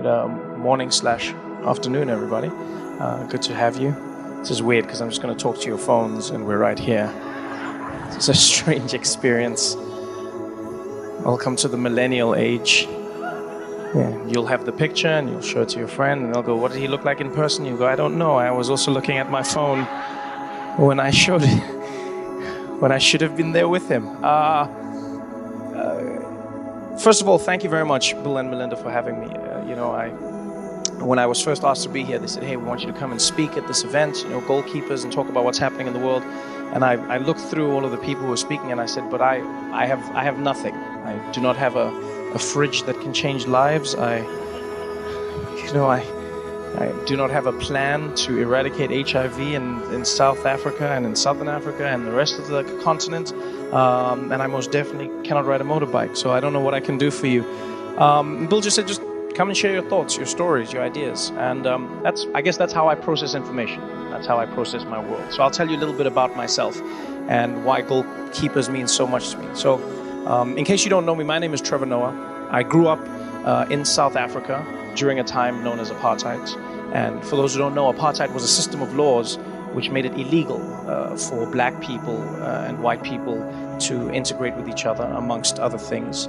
Good morning slash afternoon, everybody. Good to have you. This is weird because I'm just going to talk to your phones and we're right here. It's a strange experience. Welcome to the millennial age. Yeah, you'll have the picture and you'll show it to your friend and they'll go, what did he look like in person? You go, I don't know. I was also looking at my phone when I showed it, when I should have been there with him. First of all, thank you very much, Bill and Melinda, for having me. When I was first asked to be here, they said, hey, we want you to come and speak at this event, Goalkeepers, and talk about what's happening in the world. And I looked through all of the people who were speaking and I said, but I have nothing. I do not have a fridge that can change lives. I do not have a plan to eradicate HIV in South Africa and in Southern Africa and the rest of the continent. And I most definitely cannot ride a motorbike. So I don't know what I can do for you. Bill just said, just come and share your thoughts, your stories, your ideas. And I guess that's how I process information. That's how I process my world. So I'll tell you a little bit about myself and why Goalkeepers means so much to me. So in case you don't know me, my name is Trevor Noah. I grew up in South Africa during a time known as apartheid. And for those who don't know, apartheid was a system of laws which made it illegal for black people and white people to integrate with each other, amongst other things.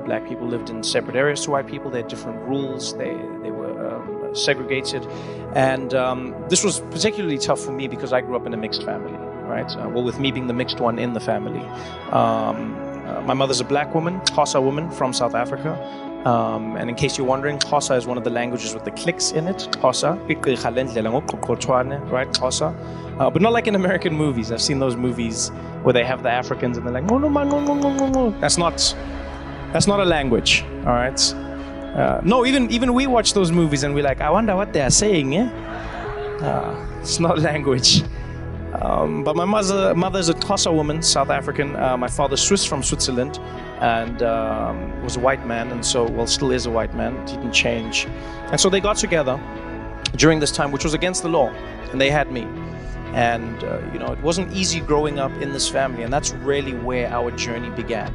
Black people lived in separate areas to white people. They had different rules. They were segregated. And this was particularly tough for me because I grew up in a mixed family, right? With me being the mixed one in the family. My mother's a black woman, Xhosa woman from South Africa. And in case you're wondering, Xhosa is one of the languages with the clicks in it. Xhosa, right? Xhosa. But not like in American movies. I've seen those movies where they have the Africans and they're like, no, no, no, no, no, no, no. That's not a language, all right? No, even we watch those movies and we're like, I wonder what they're saying, eh? It's not language. But my mother's a Xhosa woman, South African. My father's Swiss from Switzerland and was a white man, and so, still is a white man, didn't change. And so they got together during this time, which was against the law, and they had me. And, it wasn't easy growing up in this family, and that's really where our journey began.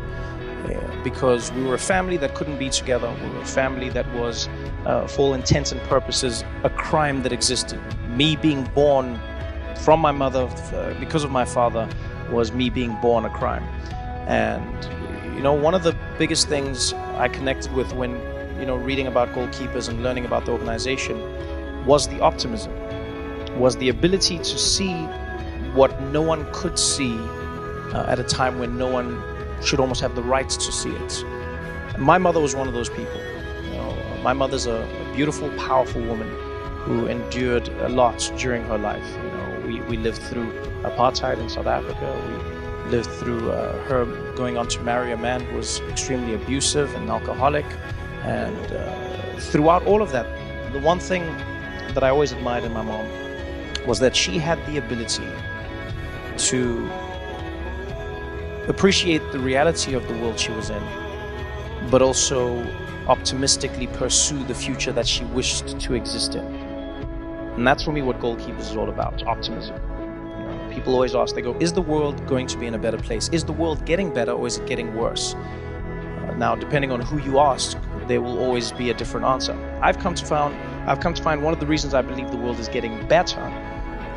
Because we were a family that couldn't be together. We were a family that was, for all intents and purposes, a crime that existed. Me being born from my mother, because of my father, was me being born a crime. And, one of the biggest things I connected with when, reading about Goalkeepers and learning about the organization was the optimism, was the ability to see what no one could see at a time when no one should almost have the rights to see it. And my mother was one of those people. My mother's a beautiful, powerful woman who endured a lot during her life. We lived through apartheid in South Africa. We lived through her going on to marry a man who was extremely abusive and alcoholic. And throughout all of that, the one thing that I always admired in my mom was that she had the ability to appreciate the reality of the world she was in, but also optimistically pursue the future that she wished to exist in. And that's for me what Goalkeepers is all about, optimism. People always ask, they go, is the world going to be in a better place? Is the world getting better or is it getting worse? Now, depending on who you ask, there will always be a different answer. I've come to find one of the reasons I believe the world is getting better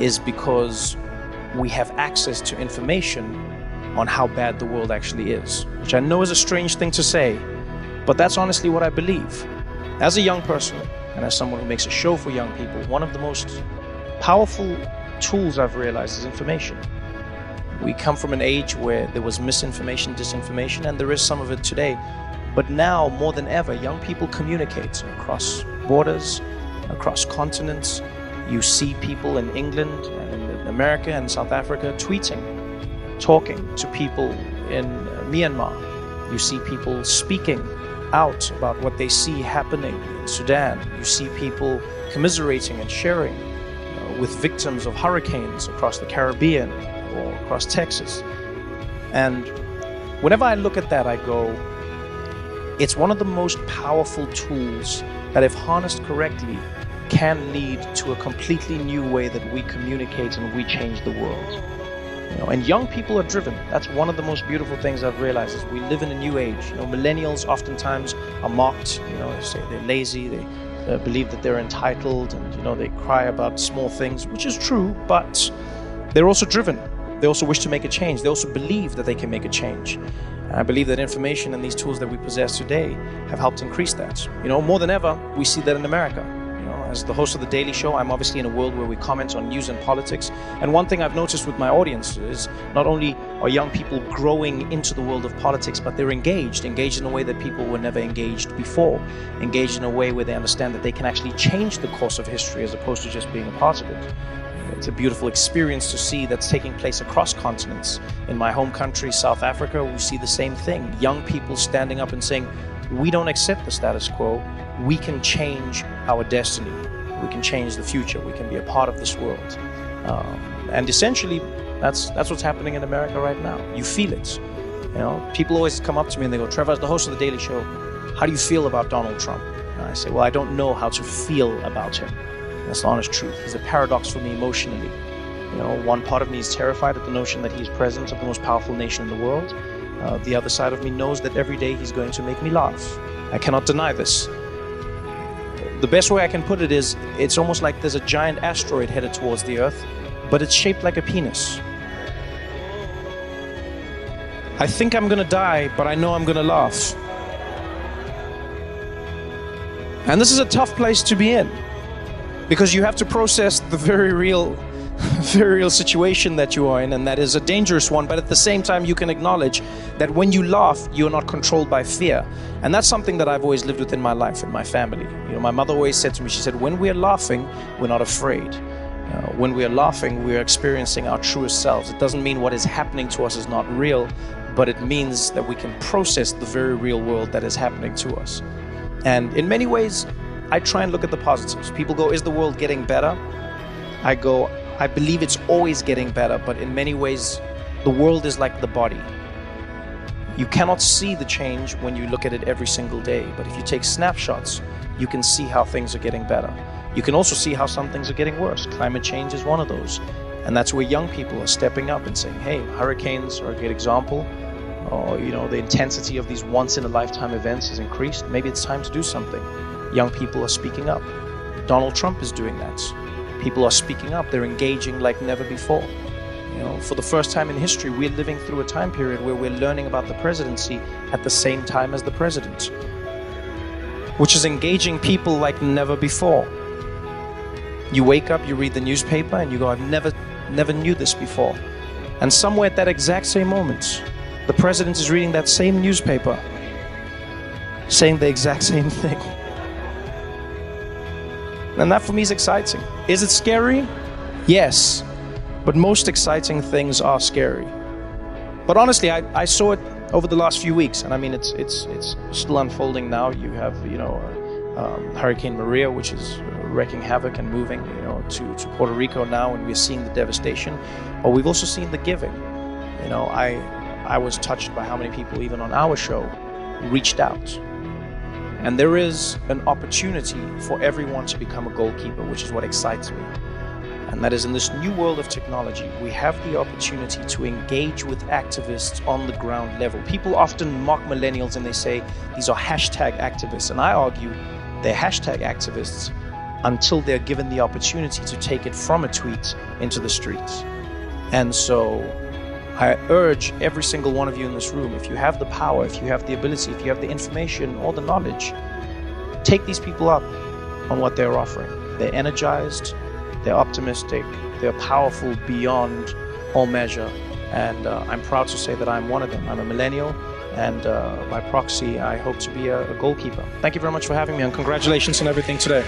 is because we have access to information on how bad the world actually is, which I know is a strange thing to say, but that's honestly what I believe. As a young person, and as someone who makes a show for young people, one of the most powerful tools I've realized is information. We come from an age where there was misinformation, disinformation, and there is some of it today. But now, more than ever, young people communicate across borders, across continents. You see people in England and in America and South Africa tweeting, talking to people in Myanmar. You see people speaking out about what they see happening in Sudan. You see people commiserating and sharing with victims of hurricanes across the Caribbean or across Texas. And whenever I look at that, I go, it's one of the most powerful tools that, if harnessed correctly, can lead to a completely new way that we communicate and we change the world. And young people are driven. That's one of the most beautiful things I've realized is we live in a new age. Millennials oftentimes are mocked. They say they're lazy, they believe that they're entitled, and they cry about small things, which is true, but they're also driven. They also wish to make a change. They also believe that they can make a change. And I believe that information and these tools that we possess today have helped increase that. More than ever, we see that in America. As the host of The Daily Show, I'm obviously in a world where we comment on news and politics. And one thing I've noticed with my audience is not only are young people growing into the world of politics, but they're engaged in a way that people were never engaged before, engaged in a way where they understand that they can actually change the course of history as opposed to just being a part of it. It's a beautiful experience to see that's taking place across continents. In my home country, South Africa, we see the same thing. Young people standing up and saying, we don't accept the status quo. We can change our destiny. We can change the future. We can be a part of this world. And essentially, that's what's happening in America right now. You feel it. People always come up to me and they go, Trevor, as the host of The Daily Show, how do you feel about Donald Trump? And I say, well, I don't know how to feel about him. That's the honest truth. He's a paradox for me emotionally. One part of me is terrified at the notion that he's president of the most powerful nation in the world. The other side of me knows that every day he's going to make me laugh. I cannot deny this. The best way I can put it is, it's almost like there's a giant asteroid headed towards the Earth, but it's shaped like a penis. I think I'm gonna die, but I know I'm gonna laugh. And this is a tough place to be in, because you have to process the very real situation that you are in, and that is a dangerous one. But at the same time, you can acknowledge that when you laugh, you're not controlled by fear. And that's something that I've always lived with in my life, in my family. My mother always said to me, she said, when we are laughing, we're not afraid. When we are laughing, we are experiencing our truest selves. It doesn't mean what is happening to us is not real, but it means that we can process the very real world that is happening to us. And in many ways, I try and look at the positives. People go, is the world getting better? I go, I believe it's always getting better, but in many ways, the world is like the body. You cannot see the change when you look at it every single day, but if you take snapshots, you can see how things are getting better. You can also see how some things are getting worse. Climate change is one of those. And that's where young people are stepping up and saying, hey, hurricanes are a good example. The intensity of these once-in-a-lifetime events has increased. Maybe it's time to do something. Young people are speaking up. Donald Trump is doing that. People are speaking up. They're engaging like never before. For the first time in history, we're living through a time period where we're learning about the presidency at the same time as the president, which is engaging people like never before. You wake up, you read the newspaper, and you go, I've never knew this before. And somewhere at that exact same moment, the president is reading that same newspaper, saying the exact same thing. And that for me is exciting. Is it scary? Yes. But most exciting things are scary. But honestly, I saw it over the last few weeks, and I mean, it's still unfolding now. You have, Hurricane Maria, which is wreaking havoc and moving, to Puerto Rico now, and we're seeing the devastation. But we've also seen the giving. I was touched by how many people, even on our show, reached out. And there is an opportunity for everyone to become a goalkeeper, which is what excites me. And that is, in this new world of technology, we have the opportunity to engage with activists on the ground level. People often mock millennials and they say these are hashtag activists. And I argue they're hashtag activists until they're given the opportunity to take it from a tweet into the streets. And so I urge every single one of you in this room, if you have the power, if you have the ability, if you have the information or the knowledge, take these people up on what they're offering. They're energized, they're optimistic, they're powerful beyond all measure. And I'm proud to say that I'm one of them. I'm a millennial, and by proxy, I hope to be a goalkeeper. Thank you very much for having me, and congratulations on everything today.